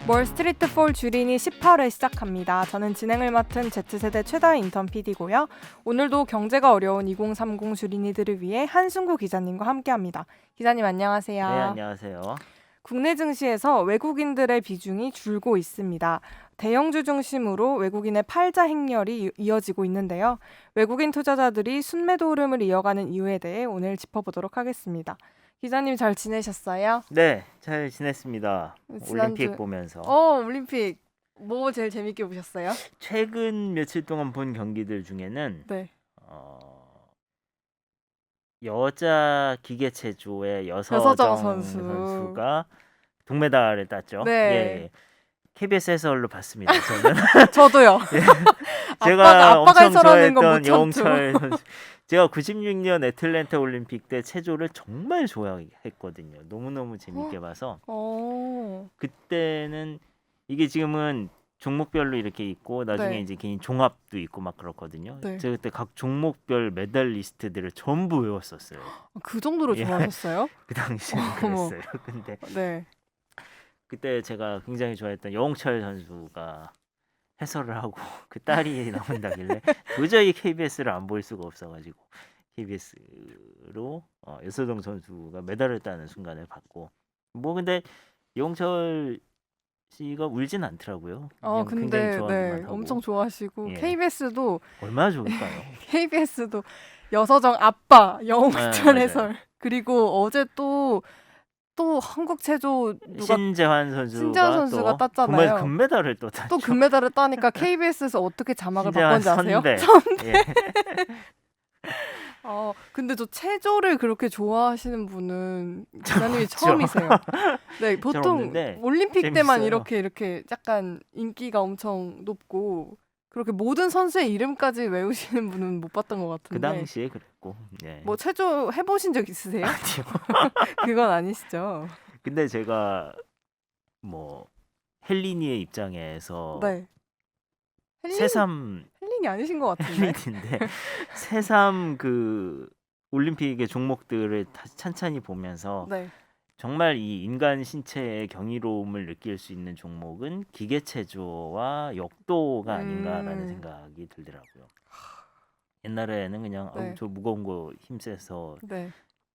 월스트리트 폴 주린이 18회 시작합니다. 저는 진행을 맡은 Z세대 최다 인턴 PD고요. 오늘도 경제가 어려운 2030 주린이들을 위해 한승구 기자님과 함께합니다. 기자님 안녕하세요. 네, 안녕하세요. 국내 증시에서 외국인들의 비중이 줄고 있습니다. 대형주 중심으로 외국인의 팔자 행렬이 이어지고 있는데요. 외국인 투자자들이 순매도 흐름을 이어가는 이유에 대해 오늘 짚어보도록 하겠습니다. 기자님 잘 지내셨어요? 네, 잘 지냈습니다. 지난주... 올림픽 보면서. 올림픽 뭐 제일 재밌게 보셨어요? 최근 며칠 동안 본 경기들 중에는 네. 여자 기계체조의 여서정 선수가 동메달을 땄죠. 네. 예. KBS 해설로 봤습니다. 저는. 저도요. 예. 제가 엄청 좋아했던 영웅철 선수. 제가 96년 애틀랜타 올림픽 때 체조를 정말 좋아했거든요. 너무너무 재밌게 봐서. 그때는 이게 지금은 종목별로 이렇게 있고 나중에 네. 이제 개인 종합도 있고 막 그렇거든요. 네. 제가 그때 각 종목별 메달리스트들을 전부 외웠었어요. 그 정도로 좋아하셨어요? 그 당시에는 그랬어요. 근데 네. 그때 제가 굉장히 좋아했던 영웅철 선수가 해설을 하고 그 딸이 나온다길래 도저히 KBS를 안 볼 수가 없어가지고 KBS로 여서정 선수가 메달을 따는 순간을 봤고 뭐 근데 영철 씨가 울진 않더라고요. 근데 네, 엄청 좋아하시고 예. KBS도 얼마나 좋을까요? KBS도 여서정 아빠 영웅철 네, 해설 그리고 어제 또 한국 체조 신재환 선수가 땄잖아요. 금메달을 또 땄죠. 또 금메달을 따니까 KBS에서 어떻게 자막을 바꾼지 아세요? 선배. 예. 근데 저 체조를 그렇게 좋아하시는 분은 기자님이 처음이세요. 네, 보통 올림픽 재밌어요. 때만 이렇게 약간 인기가 엄청 높고 그렇게 모든 선수의 이름까지 외우시는 분은 못 봤던 것 같은데. 그 당시에 그랬고. 예. 뭐 체조 해보신 적 있으세요? 아니요. 그건 아니시죠. 근데 제가 뭐 헬리니의 입장에서 네. 새삼 헬린이 아니신 것 같은데. 헬린인데 새삼 그 올림픽의 종목들을 찬찬히 보면서 네. 정말 이 인간 신체의 경이로움을 느낄 수 있는 종목은 기계체조와 역도가 아닌가라는 생각이 들더라고요. 옛날에는 그냥 네. 저 무거운 거 힘세서 네.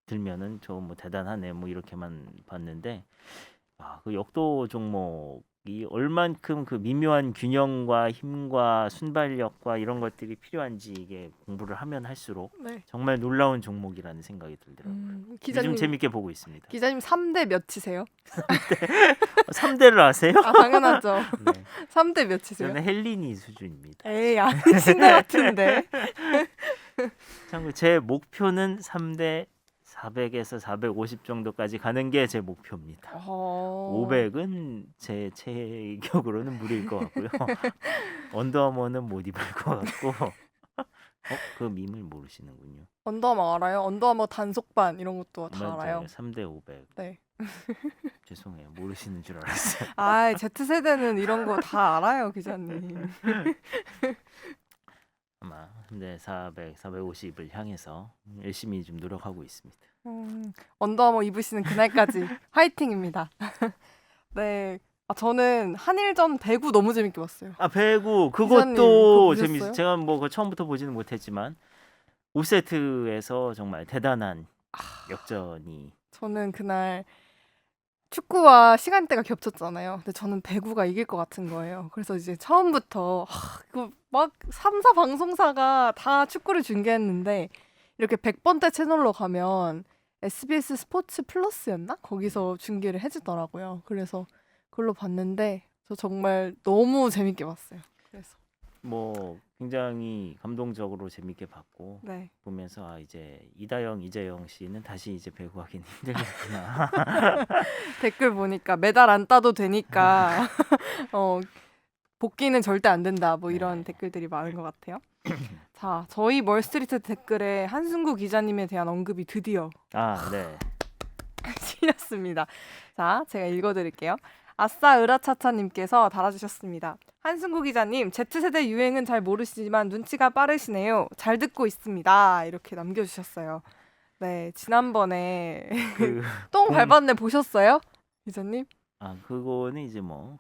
들면은 저 뭐 대단하네 뭐 이렇게만 봤는데 그 역도 종목이 얼만큼 그 미묘한 균형과 힘과 순발력과 이런 것들이 필요한지 이게 공부를 하면 할수록 네. 정말 놀라운 종목이라는 생각이 들더라고요. 기자님 요즘 재밌게 보고 있습니다. 기자님 3대 몇이세요? 3대를 아세요? 당연하죠. 네. 3대 몇이세요? 저는 헬리니 수준입니다. 에이 아니신 것 같은데. 참고 제 목표는 3대 400에서 450 정도까지 가는 게 제 목표입니다. 500은 제 체격으로는 무리일 것 같고요. 언더아머는 못 입을 것 같고. 그 밈을 모르시는군요. 언더아머 알아요? 언더아머 단속반 이런 것도 다 맞아요. 알아요. 3대 500. 네. 죄송해요. 모르시는 줄 알았어요. Z세대는 이런 거 다 알아요, 기자님. 아마 근데 400, 450을 향해서 열심히 좀 노력하고 있습니다. 언더아머 입으시는 그날까지 화이팅입니다. 네. 저는 한일전 배구 너무 재밌게 봤어요. 배구 그것도 재밌어요. 제가 뭐 그거 처음부터 보지는 못했지만 5세트에서 정말 대단한 역전이. 저는 그날 축구와 시간대가 겹쳤잖아요. 근데 저는 배구가 이길 것 같은 거예요. 그래서 이제 처음부터 막 3사 방송사가 다 축구를 중계했는데 이렇게 100번대 채널로 가면 SBS 스포츠 플러스였나? 거기서 중계를 해주더라고요. 그래서 그걸로 봤는데 저 정말 너무 재밌게 봤어요. 그래서 뭐 굉장히 감동적으로 재밌게 봤고 네. 보면서 이제 이재영 씨는 다시 이제 배구하기는 힘들겠구나. 댓글 보니까 메달 안 따도 되니까 복귀는 절대 안 된다. 뭐 이런 댓글들이 많은 것 같아요. 자, 저희 월스트리트 댓글에 한승구 기자님에 대한 언급이 드디어 네. 실렸습니다. 자, 제가 읽어드릴게요. 아싸 으라차차님께서 달아주셨습니다. 한승구 기자님, Z세대 유행은 잘 모르시지만 눈치가 빠르시네요. 잘 듣고 있습니다. 이렇게 남겨주셨어요. 네, 지난번에 똥 밟았네 보셨어요? 기자님? 그거는 이제 뭐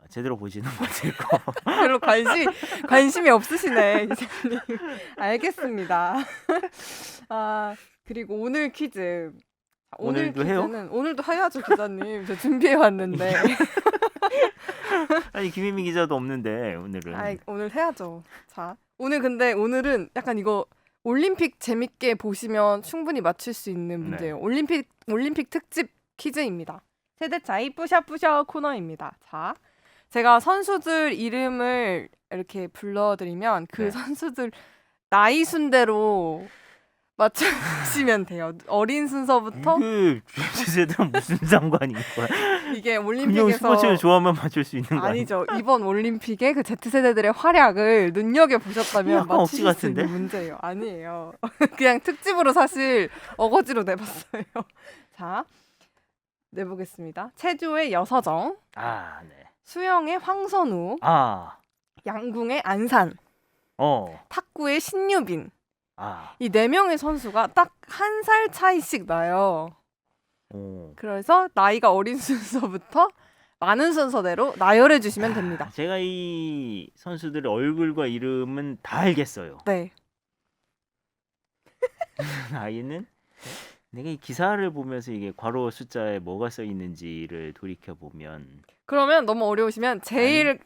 제대로 보지는 못했고 별로 관심이 없으시네, 기자님. 알겠습니다. 아, 그리고 오늘 퀴즈. 오늘 오늘도 해요? 퀴즈는 오늘도 해야죠, 기자님. 저 준비해 왔는데. 아니 김혜미 기자도 없는데 오늘은 아, 오늘 해야죠. 자, 오늘은 약간 이거 올림픽 재밌게 보시면 충분히 맞출 수 있는 문제예요. 올림픽 특집 퀴즈입니다. 세대 차이 뿌셔뿌셔 코너입니다. 자, 제가 선수들 이름을 이렇게 불러드리면 그 네. 선수들 나이 순대로 맞춰주시면 돼요. 어린 순서부터 이게 세대랑 무슨 상관인 거야? 이게 그냥 올림픽에서 스포츠를 좋아하면 맞출 수 있는 거 아니야? 아니죠. 이번 올림픽에 그 Z세대들의 활약을 눈여겨 보셨다면 약간 억지 맞추실 수 있는 같은데? 문제예요. 아니에요. 그냥 특집으로 사실 어거지로 내봤어요. 자, 내보겠습니다. 체조의 여서정, 아, 네. 수영의 황선우, 아, 양궁의 안산, 탁구의 신유빈. 이 4명의 선수가 딱 1살 차이씩 나요. 오. 그래서 나이가 어린 순서부터 많은 순서대로 나열해 주시면 됩니다. 제가 이 선수들의 얼굴과 이름은 다 알겠어요. 네. 나이는 내가 이 기사를 보면서 이게 괄호 숫자에 뭐가 써 있는지를 돌이켜 보면 그러면 너무 어려우시면 제일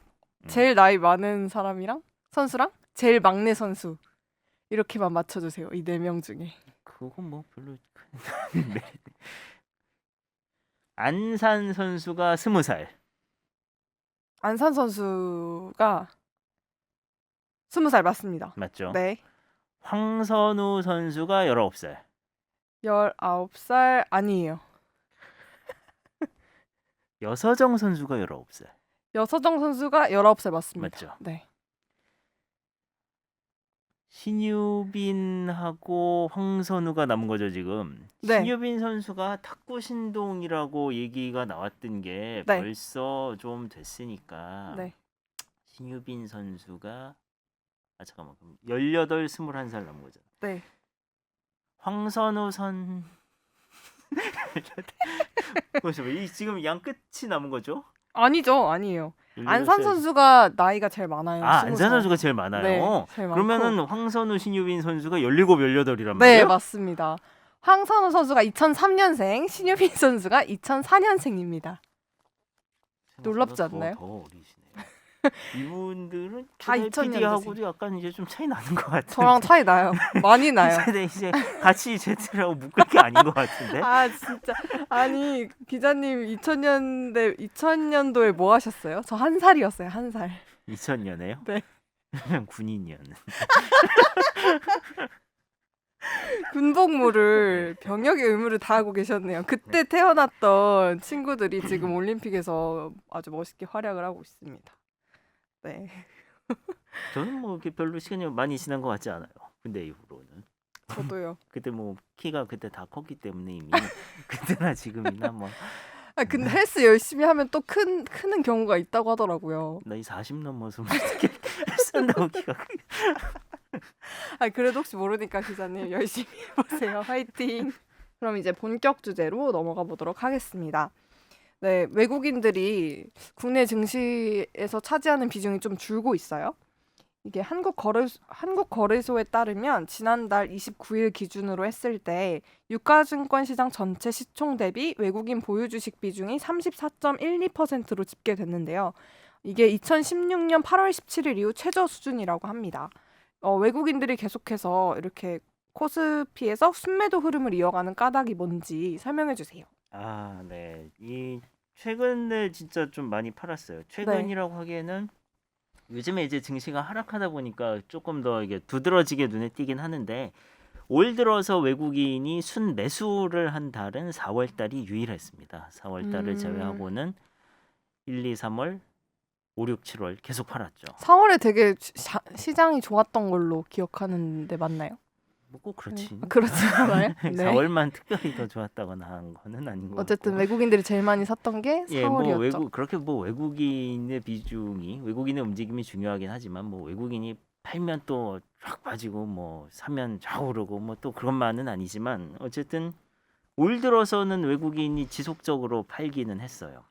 나이 많은 사람이랑 선수랑 제일 막내 선수 이렇게만 맞춰주세요. 이 4명 중에. 그건 뭐 별로 큰 안산 선수가 20살. 안산 선수가 20살 맞습니다. 맞죠? 네. 황선우 선수가 19살. 19살 아니에요. 여서정 선수가 19살. 여서정 선수가 19살 맞습니다. 맞죠? 네. 신유빈하고 황선우가 남은 거죠 지금. 네. 신유빈 선수가 탁구 신동이라고 얘기가 나왔던 게 네. 벌써 좀 됐으니까 네. 신유빈 선수가 잠깐만 그럼 18, 21살 남은 거잖아. 네. 황선우 선 그렇죠. 이 지금 양 끝이 남은 거죠? 아니죠. 아니에요. 18살. 안산 선수가 나이가 제일 많아요. 안산 20살. 선수가 제일 많아요. 네, 제일 많고. 그러면은 황선우, 신유빈 선수가 17, 18이란 네, 말이에요? 맞습니다. 황선우 선수가 2003년생, 신유빈 선수가 2004년생입니다. 놀랍지 않나요? 더 어리시네요. 이분들은 다 2000 PD하고도 약간 이제 좀 차이 나는 것 같은데. 저랑 차이 나요. 많이 나요. 세대 이제 같이 Z라고 묶을 게 아닌 것 같은데. 아 진짜 아니 기자님 2000년도에 뭐 하셨어요? 저 1살이었어요. 1살. 2000년에요? 네. 군인이었는. 군복무를 병역의 의무를 다하고 계셨네요. 그때 태어났던 친구들이 지금 올림픽에서 아주 멋있게 활약을 하고 있습니다. 네. 저는 뭐 이렇게 별로 시간이 많이 지난 것 같지 않아요. 군대 이후로는. 저도요. 그때 뭐 키가 그때 다 컸기 때문에 이미 그때나 지금이나 뭐 아 근데 헬스 열심히 하면 또 크는 경우가 있다고 하더라고요. 나이 40 넘어서 어떻게 헬스한다고 키가 크게. 아 그래도 혹시 모르니까 기자님 열심히 해보세요. 화이팅. 그럼 이제 본격 주제로 넘어가 보도록 하겠습니다. 네, 외국인들이 국내 증시에서 차지하는 비중이 좀 줄고 있어요. 이게 한국거래소에 따르면 지난달 29일 기준으로 했을 때 유가증권 시장 전체 시총 대비 외국인 보유 주식 비중이 34.12%로 집계됐는데요. 이게 2016년 8월 17일 이후 최저 수준이라고 합니다. 외국인들이 계속해서 이렇게 코스피에서 순매도 흐름을 이어가는 까닭이 뭔지 설명해 주세요. 아, 네. 이 최근에 진짜 좀 많이 팔았어요. 최근이라고 하기에는 요즘에 이제 증시가 하락하다 보니까 조금 더 이게 두드러지게 눈에 띄긴 하는데 올 들어서 외국인이 순 매수를 한 달은 4월 달이 유일했습니다. 4월 달을 제외하고는 1, 2, 3월, 5, 6, 7월 계속 팔았죠. 4월에 되게 시장이 좋았던 걸로 기억하는데 맞나요? 뭐 꼭 그렇지. 그렇지 않아요? 네. 4월만 특별히 더 좋았다거나 한 거는 아닌 것 어쨌든 같고. 외국인들이 제일 많이 샀던 게 4월이었죠. 뭐 그렇게 뭐 외국인의 비중이 외국인의 움직임이 중요하긴 하지만 뭐 외국인이 팔면 또 확 빠지고 뭐 사면 쫙 오르고 뭐 또 그것만은 아니지만 어쨌든 올 들어서는 외국인이 지속적으로 팔기는 했어요.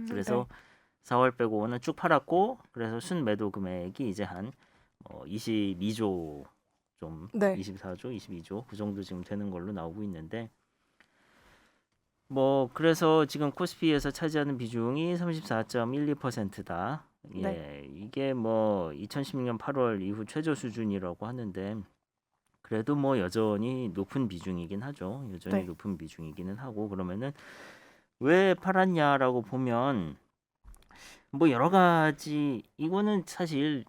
그래서 4월 빼고 5는 쭉 팔았고 그래서 순매도 금액이 이제 한 22조 좀 네. 24조, 22조 그 정도 지금 되는 걸로 나오고 있는데 뭐 그래서 지금 코스피에서 차지하는 비중이 34.12%다. 예, 네. 이게 뭐 2016년 8월 이후 최저 수준이라고 하는데 그래도 뭐 여전히 높은 비중이긴 하죠. 여전히 네. 높은 비중이기는 하고 그러면은 왜 팔았냐라고 보면 뭐 여러 가지 이거는 사실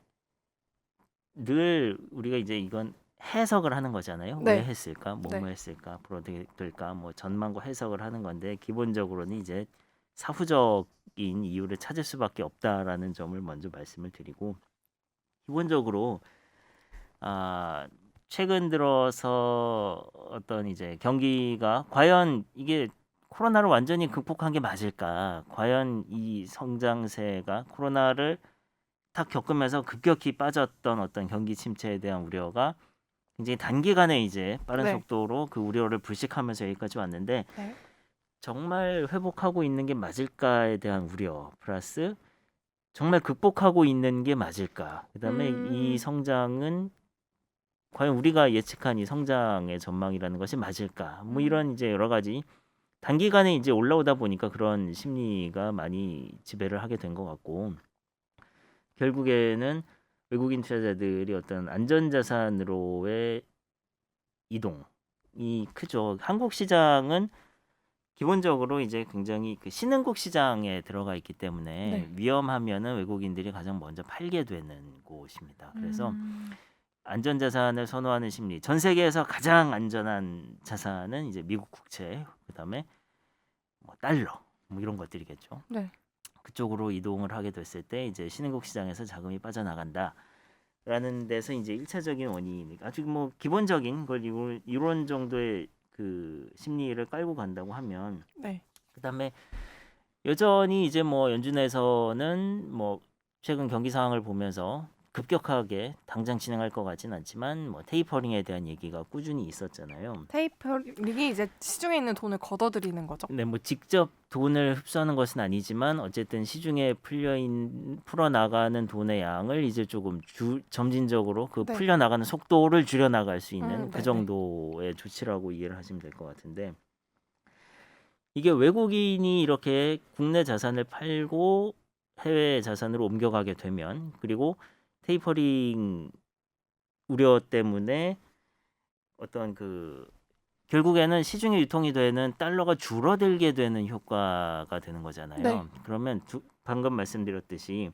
늘 우리가 이제 이건 해석을 하는 거잖아요. 왜 네. 했을까? 뭐뭐 네. 했을까? 앞으로 어떻게 될까? 뭐 전망과 해석을 하는 건데 기본적으로는 이제 사후적인 이유를 찾을 수밖에 없다라는 점을 먼저 말씀을 드리고 기본적으로 아 최근 들어서 어떤 이제 경기가 과연 이게 코로나를 완전히 극복한 게 맞을까? 과연 이 성장세가 코로나를 딱 겪으면서 급격히 빠졌던 어떤 경기 침체에 대한 우려가 굉장히 단기간에 이제 빠른 네. 속도로 그 우려를 불식하면서 여기까지 왔는데 네. 정말 회복하고 있는 게 맞을까에 대한 우려 플러스 정말 극복하고 있는 게 맞을까? 그다음에 이 음. 성장은 과연 우리가 예측한 이 성장의 전망이라는 것이 맞을까? 뭐 음. 이런 이제 여러 가지 단기간에 이제 올라오다 보니까 그런 심리가 많이 지배를 하게 된 것 같고 결국에는 외국인 투자자들이 어떤 안전자산으로의 이동이 크죠. 한국 시장은 기본적으로 이제 굉장히 그 신흥국 시장에 들어가 있기 때문에 네. 위험하면은 외국인들이 가장 먼저 팔게 되는 곳입니다. 그래서 음. 안전자산을 선호하는 심리. 전 세계에서 가장 안전한 자산은 이제 미국 국채, 그다음에 뭐 달러, 뭐 이런 것들이겠죠. 네. 그쪽으로 이동을 하게 됐을 때 이제 신흥국 시장에서 자금이 빠져나간다라는 데서 이제 일차적인 원인이니까 아주 뭐 기본적인 걸 이런 정도의 그 심리를 깔고 간다고 하면 네. 그다음에 여전히 이제 뭐 연준에서는 뭐 최근 경기 상황을 보면서 급격하게 당장 진행할 것 같진 않지만 뭐 테이퍼링에 대한 얘기가 꾸준히 있었잖아요. 테이퍼링이 이제 시중에 있는 돈을 걷어들이는 거죠. 근데 뭐 직접 돈을 흡수하는 것은 아니지만 어쨌든 시중에 풀어 나가는 돈의 양을 이제 조금 점진적으로 그 네. 풀려 나가는 속도를 줄여 나갈 수 있는 그 네네. 정도의 조치라고 이해를 하시면 될 것 같은데 이게 외국인이 이렇게 국내 자산을 팔고 해외 자산으로 옮겨가게 되면 그리고 테이퍼링 우려 때문에 어떤 그 결국에는 시중에 유통이 되는 달러가 줄어들게 되는 효과가 되는 거잖아요. 네. 그러면 방금 말씀드렸듯이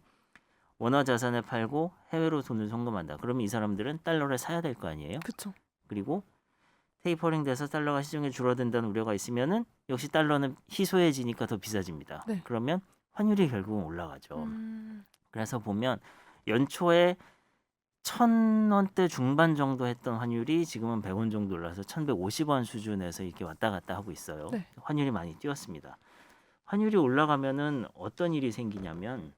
원화 자산을 팔고 해외로 돈을 송금한다. 그러면 이 사람들은 달러를 사야 될 거 아니에요. 그쵸. 그리고 테이퍼링 돼서 달러가 시중에 줄어든다는 우려가 있으면은 역시 달러는 희소해지니까 더 비싸집니다. 네. 그러면 환율이 결국은 올라가죠. 음. 그래서 보면 연초에 1,000원대 중반 정도 했던 환율이 지금은 100원 정도 올라서 1,150원 수준에서 이렇게 왔다 갔다 하고 있어요. 네. 환율이 많이 뛰었습니다. 환율이 올라가면은 어떤 일이 생기냐면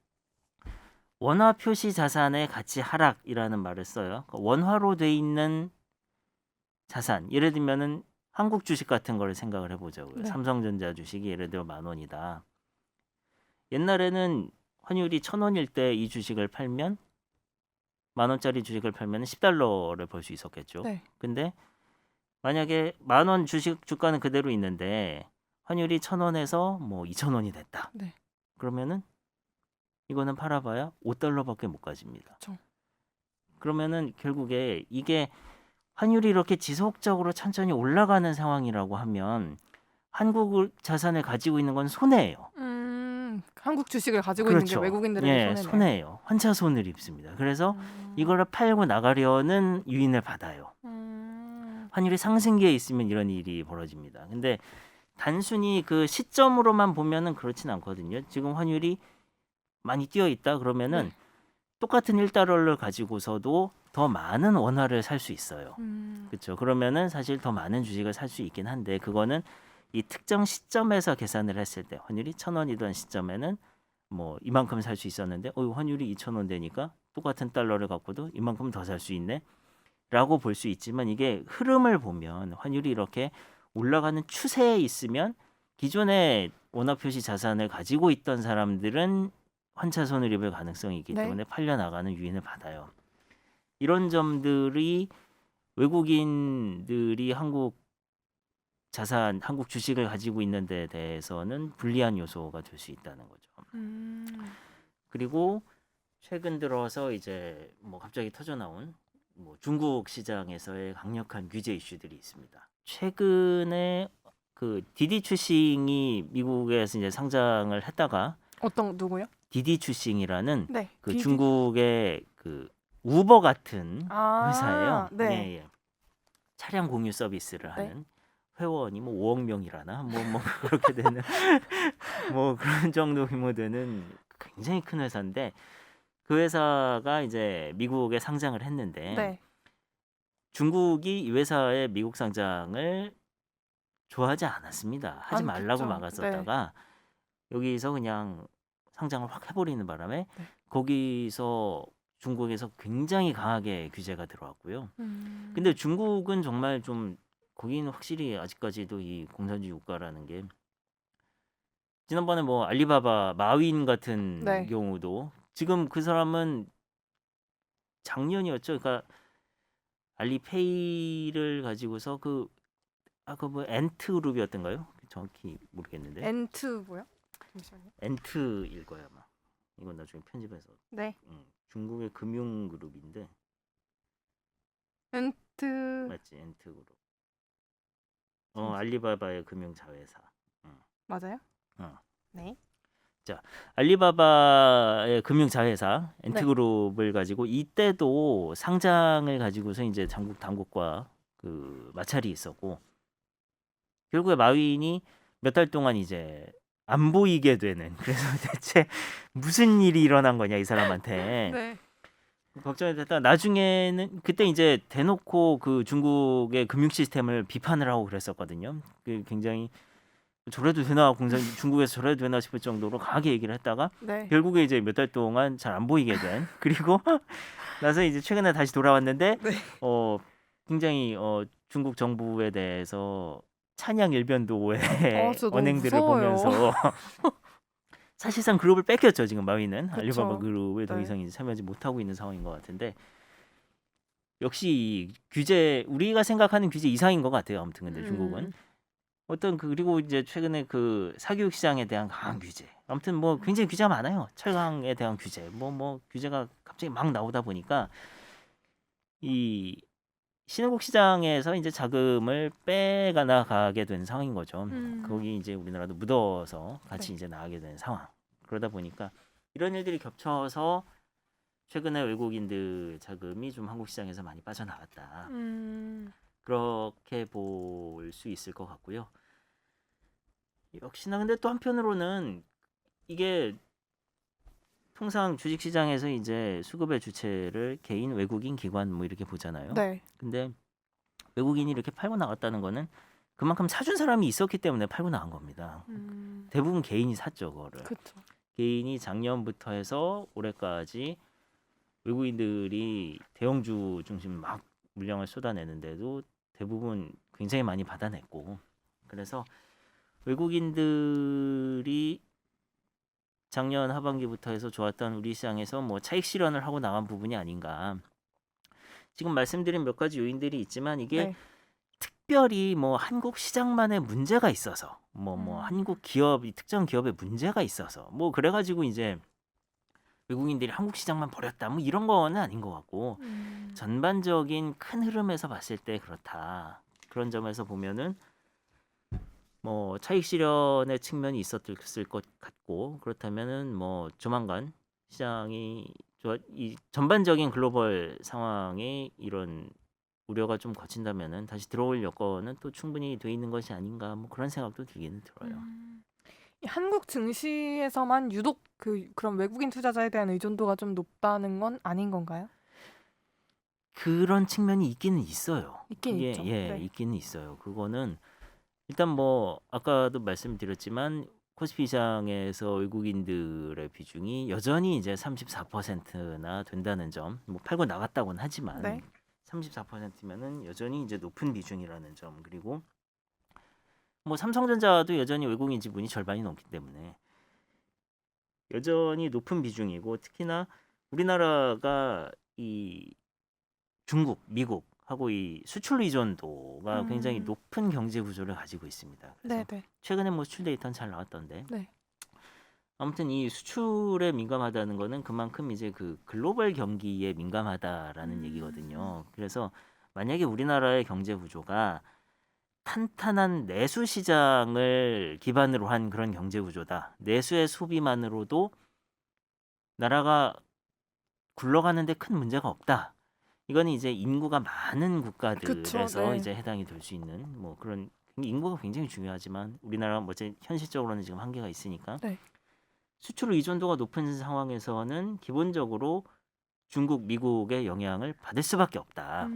원화 표시 자산의 가치 하락이라는 말을 써요. 그러니까 원화로 돼 있는 자산, 예를 들면은 한국 주식 같은 거를 생각을 해보자고요. 네. 삼성전자 주식이 예를 들어 10,000원이다. 옛날에는 환율이 1,000원일 때 이 주식을 팔면 10,000원짜리 주식을 팔면 10달러를 벌 수 있었겠죠. 네. 근데 만약에 10,000원 주식 주가는 그대로 있는데 환율이 1,000원에서 뭐 2,000원이 됐다. 네. 그러면은 이거는 팔아봐야 5달러밖에 못 가집니다. 그쵸. 그러면은 결국에 이게 환율이 이렇게 지속적으로 천천히 올라가는 상황이라고 하면 한국 자산을 가지고 있는 건 손해예요. 한국 주식을 가지고 있는 게 그렇죠. 외국인들에게 예, 손해네요. 손해예요. 환차 손해를 입습니다. 그래서 음. 이거를 팔고 나가려는 유인을 받아요. 환율이 상승기에 있으면 이런 일이 벌어집니다. 근데 단순히 그 시점으로만 보면은 그렇진 않거든요. 지금 환율이 많이 뛰어 있다 그러면은 네. 똑같은 1달러를 가지고서도 더 많은 원화를 살 수 있어요. 그렇죠. 그러면은 사실 더 많은 주식을 살 수 있긴 한데 그거는 이 특정 시점에서 계산을 했을 때 환율이 1,000원이던 시점에는 뭐 이만큼 살 수 있었는데 환율이 2,000원 되니까 똑같은 달러를 갖고도 이만큼 더 살 수 있네 라고 볼 수 있지만 이게 흐름을 보면 환율이 이렇게 올라가는 추세에 있으면 기존에 원화 표시 자산을 가지고 있던 사람들은 환차 손을 입을 가능성이 있기 네. 때문에 팔려 나가는 유인을 받아요. 이런 점들이 외국인들이 한국 자산, 한국 주식을 가지고 있는 데 대해서는 불리한 요소가 될 수 있다는 거죠. 음. 그리고 최근 들어서 이제 뭐 갑자기 터져 나온 뭐 중국 시장에서의 강력한 규제 이슈들이 있습니다. 최근에 그 디디 추싱이 미국에서 이제 상장을 했다가 어떤 누구요? 디디 추싱이라는 네. 그 디디. 중국의 그 우버 같은 회사예요. 네. 예, 예. 차량 공유 서비스를 네. 하는 회원이 뭐 5억 명이라나 뭐 그렇게 되는 뭐 그런 정도 규모 되는 굉장히 큰 회사인데 그 회사가 이제 미국에 상장을 했는데 네. 중국이 이 회사의 미국 상장을 좋아하지 않았습니다. 하지 아니, 말라고 그쵸. 막았었다가 여기서 그냥 상장을 확 해버리는 바람에 네. 거기서 중국에서 굉장히 강하게 규제가 들어왔고요. 음. 근데 중국은 정말 좀 거기는 확실히 아직까지도 이 공산주의 국가라는 게 지난번에 뭐 알리바바 마윈 같은 네. 경우도 지금 그 사람은 작년이었죠. 그러니까 알리페이를 가지고서 그 뭐 엔트 그룹이었던가요? 정확히 모르겠는데 엔트 뭐요? 잠시만요. 엔트일 거야 아마. 이건 나중에 편집해서. 네. 중국의 금융 그룹인데 엔트 맞지 엔트 그룹. 잠시- 알리바바의 금융 자회사. 맞아요? 어. 네. 알리바바의 금융 자회사 네. 엔트그룹을 가지고 이때도 상장을 가지고서 이제 중국 당국과 그 마찰이 있었고 결국에 마윈이 몇 달 동안 이제 안 보이게 되는 그래서 대체 무슨 일이 일어난 거냐 이 사람한테 네. 걱정이 됐다. 나중에는 그때 이제 대놓고 그 중국의 금융 시스템을 비판을 하고 그랬었거든요. 그 굉장히 저래도 되나 중국에서 저래도 되나 싶을 정도로 강하게 얘기를 했다가 네. 결국에 이제 몇 달 동안 잘 안 보이게 된 그리고 나서 이제 최근에 다시 돌아왔는데 네. 굉장히 중국 정부에 대해서 찬양 일변도의 진짜 너무 언행들을 무서워요. 보면서 사실상 그룹을 뺏겼죠 지금 마윈은 그쵸. 알리바바 그룹에 더 네. 이상 이제 참여하지 못하고 있는 상황인 것 같은데 역시 이 규제 우리가 생각하는 규제 이상인 것 같아요. 아무튼 근데 중국은 어떤 그리고 이제 최근에 그 사교육 시장에 대한 강한 규제. 아무튼 뭐 굉장히 규제가 많아요. 철강에 대한 규제. 뭐 규제가 갑자기 막 나오다 보니까 이 신흥국 시장에서 이제 자금을 빼가 나가게 된 상황인 거죠. 거기 이제 우리나라도 묻어서 같이 네. 이제 나가게 된 상황. 그러다 보니까 이런 일들이 겹쳐서 최근에 외국인들 자금이 좀 한국 시장에서 많이 빠져나갔다. 그렇게 볼 수 있을 것 같고요. 역시나 근데 또 한편으로는 이게 통상 주식시장에서 이제 수급의 주체를 개인, 외국인, 기관 뭐 이렇게 보잖아요. 네. 근데 외국인이 이렇게 팔고 나갔다는 거는 그만큼 사준 사람이 있었기 때문에 팔고 나간 겁니다. 대부분 개인이 샀죠, 그거를. 그렇죠. 개인이 작년부터 해서 올해까지 외국인들이 대형주 중심 막 물량을 쏟아내는데도 대부분 굉장히 많이 받아냈고 그래서 외국인들이 작년 하반기부터 해서 좋았던 우리 시장에서 뭐 차익 실현을 하고 나간 부분이 아닌가. 지금 말씀드린 몇 가지 요인들이 있지만 이게 네. 특별히 뭐 한국 시장만의 문제가 있어서 뭐 한국 기업이 특정 기업에 문제가 있어서 뭐 그래가지고 이제 외국인들이 한국 시장만 버렸다 뭐 이런 거는 아닌 것 같고 전반적인 큰 흐름에서 봤을 때 그렇다. 그런 점에서 보면은 뭐 차익 실현의 측면이 있었을 것 같고 그렇다면은 뭐 조만간 시장이 이 전반적인 글로벌 상황에 이런 우려가 좀 거친다면은 다시 들어올 여건은 또 충분히 돼 있는 것이 아닌가 뭐 그런 생각도 들기는 들어요. 이 한국 증시에서만 유독 그런 외국인 투자자에 대한 의존도가 좀 높다는 건 아닌 건가요? 그런 측면이 있기는 있어요. 있긴 그게 있죠. 예, 네. 있기는 있어요. 그거는 일단 뭐 아까도 말씀드렸지만 코스피 시장에서 외국인들의 비중이 여전히 이제 34%나 된다는 점. 뭐 팔고 나갔다고는 하지만 네. 34%면은 여전히 이제 높은 비중이라는 점. 그리고 뭐 삼성전자도 여전히 외국인 지분이 절반이 넘기 때문에 여전히 높은 비중이고 특히나 우리나라가 이 중국, 미국하고 이 수출 의존도가 굉장히 높은 경제 구조를 가지고 있습니다. 그래서 네네. 최근에 뭐 수출 데이터는 잘 나왔던데 네. 아무튼 이 수출에 민감하다는 거는 그만큼 이제 그 글로벌 경기에 민감하다라는 얘기거든요. 그래서 만약에 우리나라의 경제 구조가 탄탄한 내수 시장을 기반으로 한 그런 경제 구조다. 내수의 소비만으로도 나라가 굴러가는데 큰 문제가 없다. 이거는 이제 인구가 많은 그쵸. 국가들에서 네. 이제 해당이 될 수 있는 뭐 그런 인구가 굉장히 중요하지만 우리나라가 뭐 이제 현실적으로는 지금 한계가 있으니까 네. 수출 의존도가 높은 상황에서는 기본적으로 중국, 미국의 영향을 받을 수밖에 없다.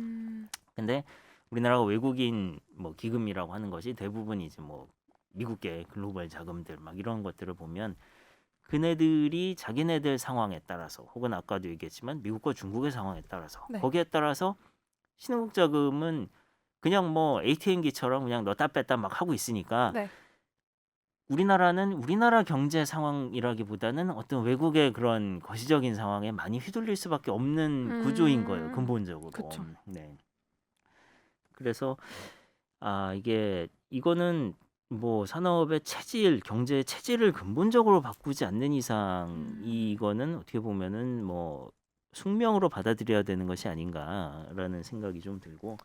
근데 우리나라가 외국인 뭐 기금이라고 하는 것이 대부분 이제 뭐 미국계 글로벌 자금들 막 이런 것들을 보면 그네들이 자기네들 상황에 따라서 혹은 아까도 얘기했지만 미국과 중국의 상황에 따라서 네. 거기에 따라서 신흥국 자금은 그냥 뭐 ATM기처럼 그냥 넣다 뺐다 막 하고 있으니까 네. 우리나라는 우리나라 경제 상황이라기보다는 어떤 외국의 그런 거시적인 상황에 많이 휘둘릴 수밖에 없는 구조인 거예요, 근본적으로. 그쵸. 네. 그래서 이거는 뭐 산업의 체질, 경제의 체질을 근본적으로 바꾸지 않는 이상 이거는 어떻게 보면은 뭐 숙명으로 받아들여야 되는 것이 아닌가라는 생각이 좀 들고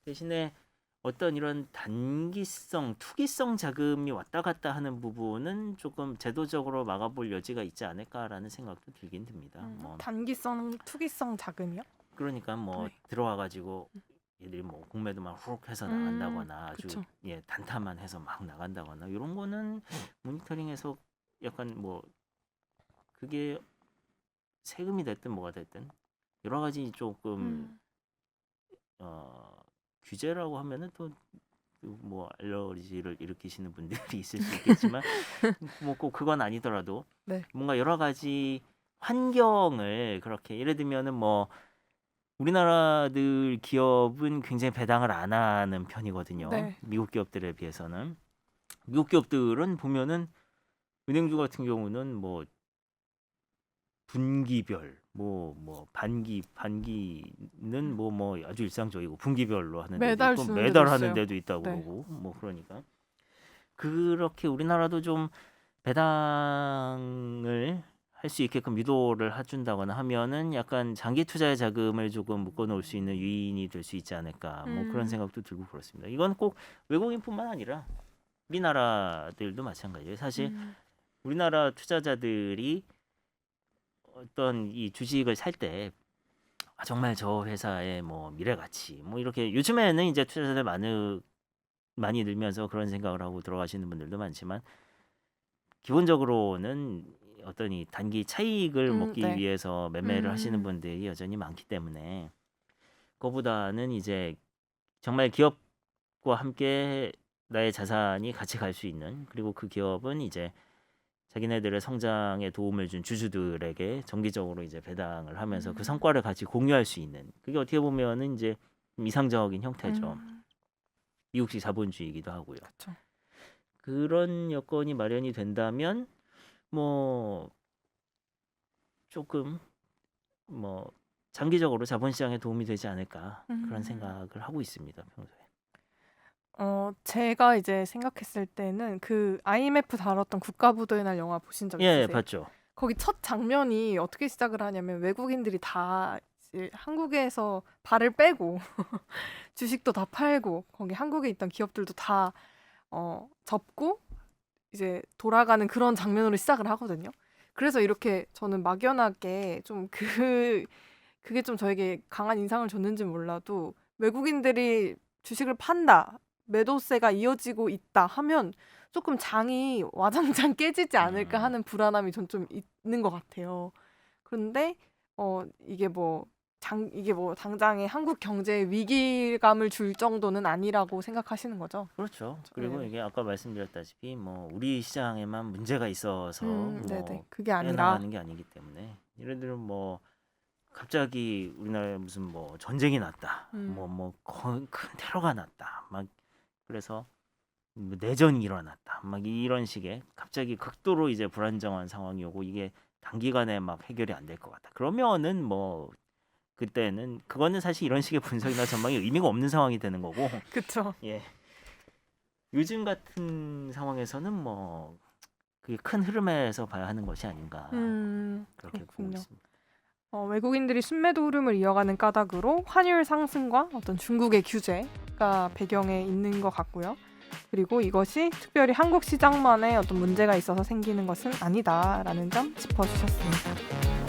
대신에 어떤 이런 단기성, 투기성 자금이 왔다 갔다 하는 부분은 조금 제도적으로 막아볼 여지가 있지 않을까라는 생각도 들긴 듭니다. 뭐 단기성, 투기성 자금이요? 그러니까 뭐 네. 들어와 가지고 얘들이 뭐 공매도 막 훅 해서 나간다거나 아주 그쵸. 단타만 해서 막 나간다거나 이런 거는 모니터링해서 약간 뭐 그게 세금이 됐든 뭐가 됐든 여러 가지 조금 규제라고 하면은 또 뭐 알러지를 일으키시는 분들이 있을 수 있겠지만 뭐 꼭 그건 아니더라도 네. 뭔가 여러 가지 환경을 그렇게 예를 들면은 뭐 우리나라들 기업은 굉장히 배당을 안 하는 편이거든요. 네. 미국 기업들에 비해서는. 미국 기업들은 보면은 은행주 같은 경우는 뭐 분기별 뭐 반기는 뭐 아주 일상적이고 분기별로 하는 데도 매달 있고 주는 데도 매달 하는 있어요. 데도 있다고 네. 그러고 뭐 그러니까 그렇게 우리나라도 좀 배당을 할 수 있게끔 유도를 해준다거나 하면은 약간 장기 투자의 자금을 조금 묶어놓을 수 있는 유인이 될 수 있지 않을까 뭐 그런 생각도 들고 그렇습니다. 이건 꼭 외국인뿐만 아니라 우리나라들도 마찬가지예요. 사실 우리나라 투자자들이 어떤 이 주식을 살 때 정말 저 회사의 뭐 미래 가치 뭐 이렇게 요즘에는 이제 투자자들 많이 늘면서 그런 생각을 하고 들어가시는 분들도 많지만 기본적으로는 어떤 이 단기 차익을 먹기 네. 위해서 매매를 하시는 분들이 여전히 많기 때문에 그거보다는 이제 정말 기업과 함께 나의 자산이 같이 갈 수 있는 그리고 그 기업은 이제 자기네들의 성장에 도움을 준 주주들에게 정기적으로 이제 배당을 하면서 그 성과를 같이 공유할 수 있는 그게 어떻게 보면은 이제 이상적인 형태죠. 미국식 자본주의이기도 하고요. 그쵸. 그런 여건이 마련이 된다면 뭐 조금 뭐 장기적으로 자본시장에 도움이 되지 않을까 그런 생각을 하고 있습니다. 평소에. 제가 이제 생각했을 때는 그 IMF 다뤘던 국가부도의 날 영화 보신 적 예, 있으세요? 봤죠. 거기 첫 장면이 어떻게 시작을 하냐면 외국인들이 다 이제 한국에서 발을 빼고 주식도 다 팔고 거기 한국에 있던 기업들도 다 접고 이제 돌아가는 그런 장면으로 시작을 하거든요. 그래서 이렇게 저는 막연하게 좀 그게 좀 저에게 강한 인상을 줬는지 몰라도 외국인들이 주식을 판다, 매도세가 이어지고 있다 하면 조금 장이 와장창 깨지지 않을까 하는 불안함이 전 좀 있는 것 같아요. 그런데 이게 뭐 당장에 한국 경제에 위기감을 줄 정도는 아니라고 생각하시는 거죠? 그렇죠. 그리고 네네. 이게 아까 말씀드렸다시피 뭐 우리 시장에만 문제가 있어서 네네. 뭐 그게 아니라. 빼나가는 게 아니기 때문에 예를 들면 뭐 갑자기 우리나라에 무슨 뭐 전쟁이 났다, 큰 테러가 났다, 막 그래서 뭐 내전이 일어났다, 막 이런 식의 갑자기 극도로 이제 불안정한 상황이 오고 이게 단기간에 막 해결이 안 될 것 같다. 그러면은 뭐 그때는 그거는 사실 이런 식의 분석이나 전망이 의미가 없는 상황이 되는 거고 그쵸. 예. 요즘 같은 상황에서는 뭐 그게 큰 흐름에서 봐야 하는 것이 아닌가 그렇게 보고 그렇군요. 있습니다. 외국인들이 순매도 흐름을 이어가는 까닭으로 환율 상승과 어떤 중국의 규제가 배경에 있는 것 같고요. 그리고 이것이 특별히 한국 시장만의 어떤 문제가 있어서 생기는 것은 아니다라는 점 짚어주셨습니다.